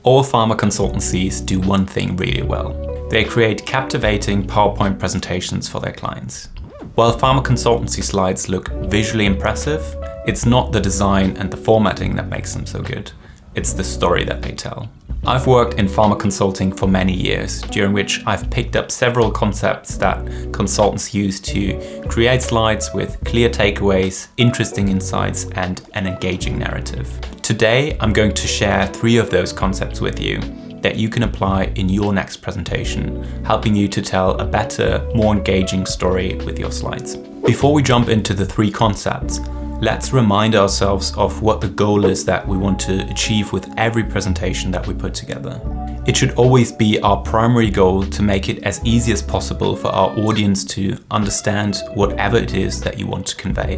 All pharma consultancies do one thing really well. They create captivating PowerPoint presentations for their clients. While pharma consultancy slides look visually impressive, it's not the design and the formatting that makes them so good. It's the story that they tell. I've worked in pharma consulting for many years, during which I've picked up several concepts that consultants use to create slides with clear takeaways, interesting insights, and an engaging narrative. Today, I'm going to share 3 of those concepts with you that you can apply in your next presentation, helping you to tell a better, more engaging story with your slides. Before we jump into the 3 concepts, let's remind ourselves of what the goal is that we want to achieve with every presentation that we put together. It should always be our primary goal to make it as easy as possible for our audience to understand whatever it is that you want to convey.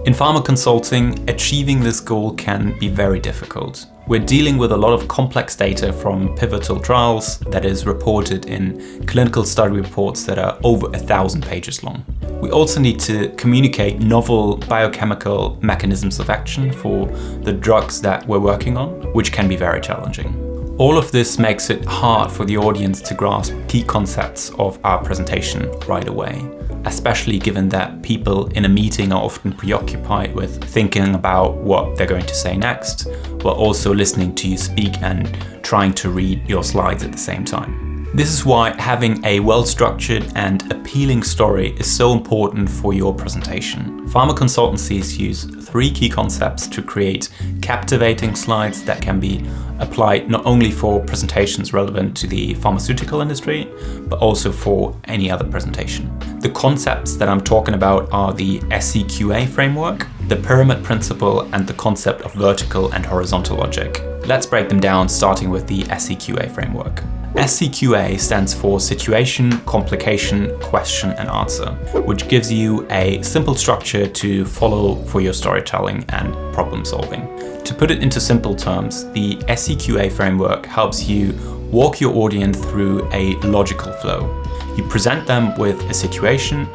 In pharma consulting, achieving this goal can be very difficult. We're dealing with a lot of complex data from pivotal trials that is reported in clinical study reports that are over 1,000 pages long. We also need to communicate novel biochemical mechanisms of action for the drugs that we're working on, which can be very challenging. All of this makes it hard for the audience to grasp key concepts of our presentation right away, especially given that people in a meeting are often preoccupied with thinking about what they're going to say next, while also listening to you speak and trying to read your slides at the same time. This is why having a well-structured and appealing story is so important for your presentation. Pharma consultancies use 3 key concepts to create captivating slides that can be applied not only for presentations relevant to the pharmaceutical industry, but also for any other presentation. The concepts that I'm talking about are the SCQA Framework, the pyramid principle, and the concept of vertical and horizontal logic. Let's break them down, starting with the SCQA Framework. SCQA stands for Situation, Complication, Question and Answer, which gives you a simple structure to follow for your storytelling and problem solving. To put it into simple terms, the SCQA framework helps you walk your audience through a logical flow. You present them with a situation,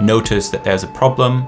notice that there's a problem,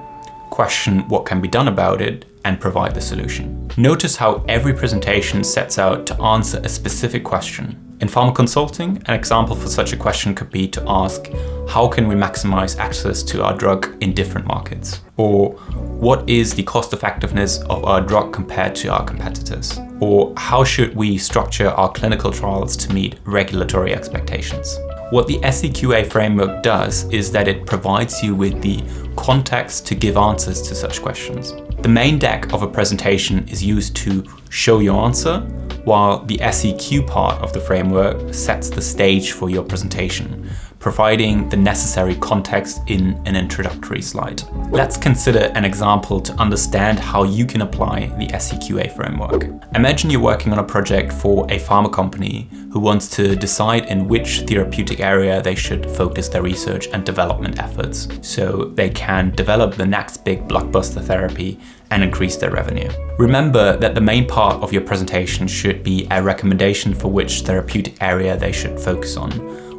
question what can be done about it, and provide the solution. Notice how every presentation sets out to answer a specific question. In pharma consulting, an example for such a question could be to ask, how can we maximize access to our drug in different markets? Or what is the cost effectiveness of our drug compared to our competitors? Or how should we structure our clinical trials to meet regulatory expectations? What the SCQA framework does is that it provides you with the context to give answers to such questions. The main deck of a presentation is used to show your answer, while the SEQ part of the framework sets the stage for your presentation, providing the necessary context in an introductory slide. Let's consider an example to understand how you can apply the SCQA framework. Imagine you're working on a project for a pharma company who wants to decide in which therapeutic area they should focus their research and development efforts, so they can develop the next big blockbuster therapy and increase their revenue. Remember that the main part of your presentation should be a recommendation for which therapeutic area they should focus on,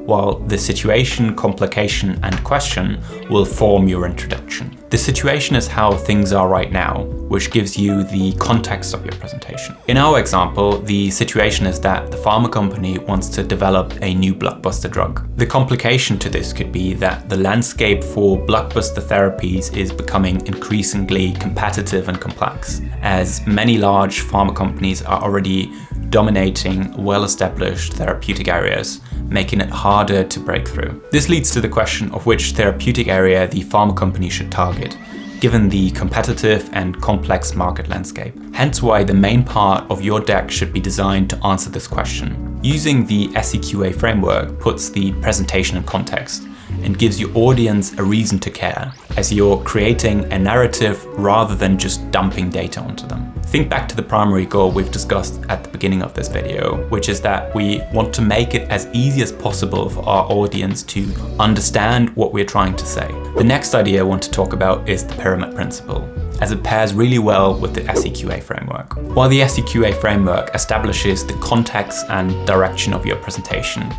while the situation, complication, and question will form your introduction. The situation is how things are right now, which gives you the context of your presentation. In our example, the situation is that the pharma company wants to develop a new blockbuster drug. The complication to this could be that the landscape for blockbuster therapies is becoming increasingly competitive and complex, as many large pharma companies are already dominating well-established therapeutic areas, making it harder to break through. This leads to the question of which therapeutic area the pharma company should target, given the competitive and complex market landscape. Hence why the main part of your deck should be designed to answer this question. Using the SCQA framework puts the presentation in context and gives your audience a reason to care, as you're creating a narrative rather than just dumping data onto them. Think back to the primary goal we've discussed at the beginning of this video, which is that we want to make it as easy as possible for our audience to understand what we're trying to say. The next idea I want to talk about is the pyramid principle, as it pairs really well with the SCQA framework. While the SCQA framework establishes the context and direction of your presentation,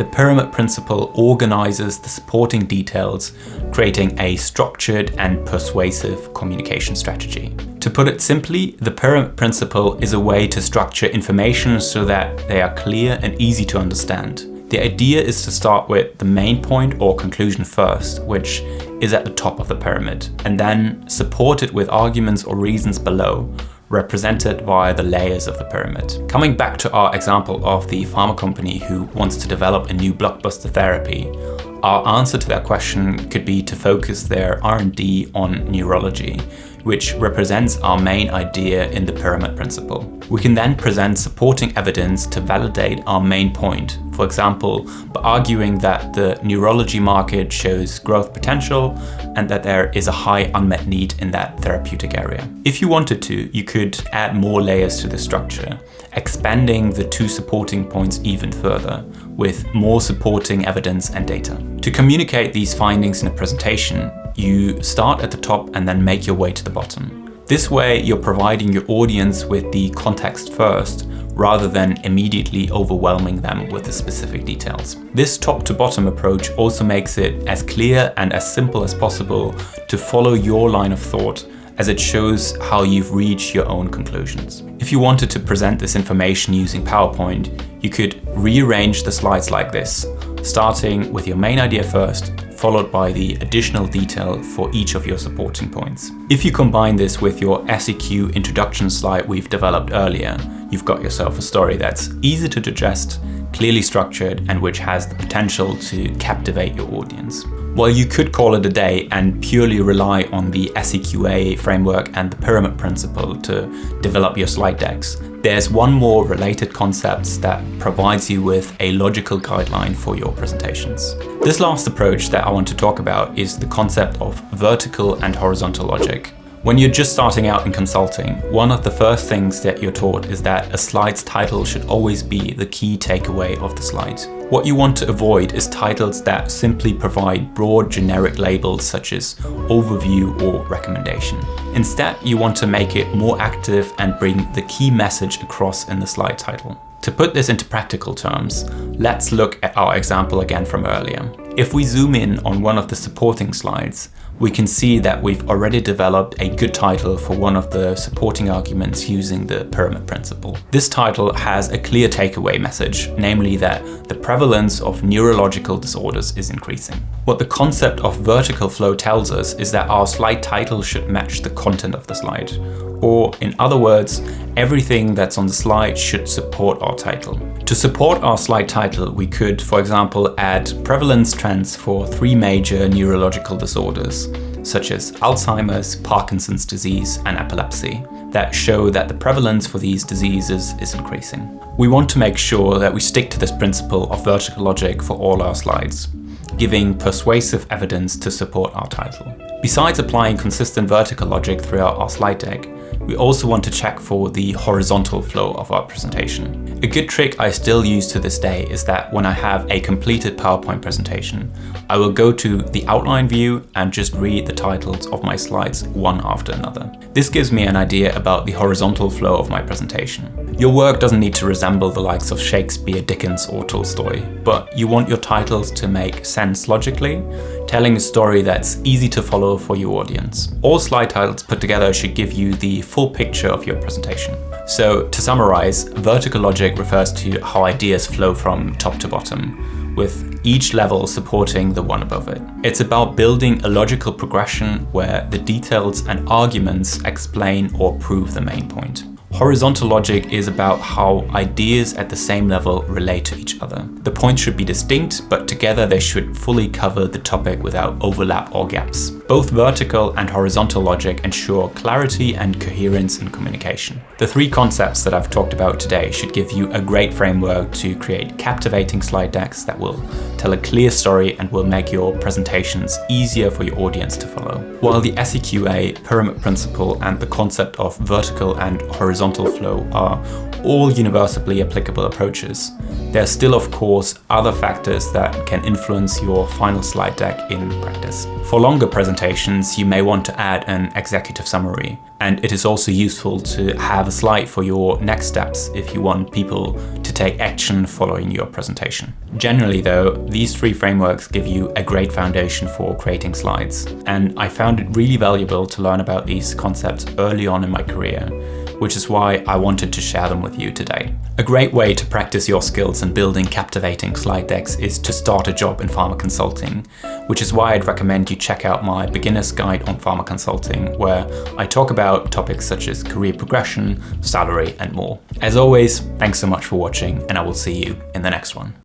The pyramid principle organizes the supporting details, creating a structured and persuasive communication strategy. To put it simply, the pyramid principle is a way to structure information so that they are clear and easy to understand. The idea is to start with the main point or conclusion first, which is at the top of the pyramid, and then support it with arguments or reasons below, represented via the layers of the pyramid. Coming back to our example of the pharma company who wants to develop a new blockbuster therapy, our answer to that question could be to focus their R&D on neurology, which represents our main idea in the pyramid principle. We can then present supporting evidence to validate our main point, for example, by arguing that the neurology market shows growth potential and that there is a high unmet need in that therapeutic area. If you wanted to, you could add more layers to the structure, expanding the two supporting points even further, with more supporting evidence and data. To communicate these findings in a presentation, you start at the top and then make your way to the bottom. This way, you're providing your audience with the context first, rather than immediately overwhelming them with the specific details. This top-to-bottom approach also makes it as clear and as simple as possible to follow your line of thought, as it shows how you've reached your own conclusions. If you wanted to present this information using PowerPoint, you could rearrange the slides like this, starting with your main idea first, followed by the additional detail for each of your supporting points. If you combine this with your SCQ introduction slide we've developed earlier, you've got yourself a story that's easy to digest, clearly structured, and which has the potential to captivate your audience. While you could call it a day and purely rely on the SCQA framework and the pyramid principle to develop your slide decks, there's one more related concept that provides you with a logical guideline for your presentations. This last approach that I want to talk about is the concept of vertical and horizontal logic. When you're just starting out in consulting, one of the first things that you're taught is that a slide's title should always be the key takeaway of the slide. What you want to avoid is titles that simply provide broad generic labels such as overview or recommendation. Instead, you want to make it more active and bring the key message across in the slide title. To put this into practical terms, let's look at our example again from earlier. If we zoom in on one of the supporting slides, we can see that we've already developed a good title for one of the supporting arguments using the pyramid principle. This title has a clear takeaway message, namely that the prevalence of neurological disorders is increasing. What the concept of vertical flow tells us is that our slide title should match the content of the slide. Or, in other words, everything that's on the slide should support our title. To support our slide title, we could, for example, add prevalence trends for 3 major neurological disorders, such as Alzheimer's, Parkinson's disease, and epilepsy, that show that the prevalence for these diseases is increasing. We want to make sure that we stick to this principle of vertical logic for all our slides, giving persuasive evidence to support our title. Besides applying consistent vertical logic throughout our slide deck, we also want to check for the horizontal flow of our presentation. A good trick I still use to this day is that when I have a completed PowerPoint presentation, I will go to the outline view and just read the titles of my slides one after another. This gives me an idea about the horizontal flow of my presentation. Your work doesn't need to resemble the likes of Shakespeare, Dickens, or Tolstoy, but you want your titles to make sense logically, telling a story that's easy to follow for your audience. All slide titles put together should give you the full picture of your presentation. So, to summarize, vertical logic refers to how ideas flow from top to bottom, with each level supporting the one above it. It's about building a logical progression where the details and arguments explain or prove the main point. Horizontal logic is about how ideas at the same level relate to each other. The points should be distinct, but together they should fully cover the topic without overlap or gaps. Both vertical and horizontal logic ensure clarity and coherence in communication. The 3 concepts that I've talked about today should give you a great framework to create captivating slide decks that will tell a clear story and will make your presentations easier for your audience to follow. While the SCQA pyramid principle and the concept of vertical and horizontal flow are all universally applicable approaches, there are still, of course, other factors that can influence your final slide deck in practice. For longer presentations, you may want to add an executive summary, and it is also useful to have a slide for your next steps if you want people to take action following your presentation. Generally though, these 3 frameworks give you a great foundation for creating slides, and I found it really valuable to learn about these concepts early on in my career, which is why I wanted to share them with you today. A great way to practice your skills in building captivating slide decks is to start a job in pharma consulting, which is why I'd recommend you check out my beginner's guide on pharma consulting, where I talk about topics such as career progression, salary, and more. As always, thanks so much for watching, and I will see you in the next one.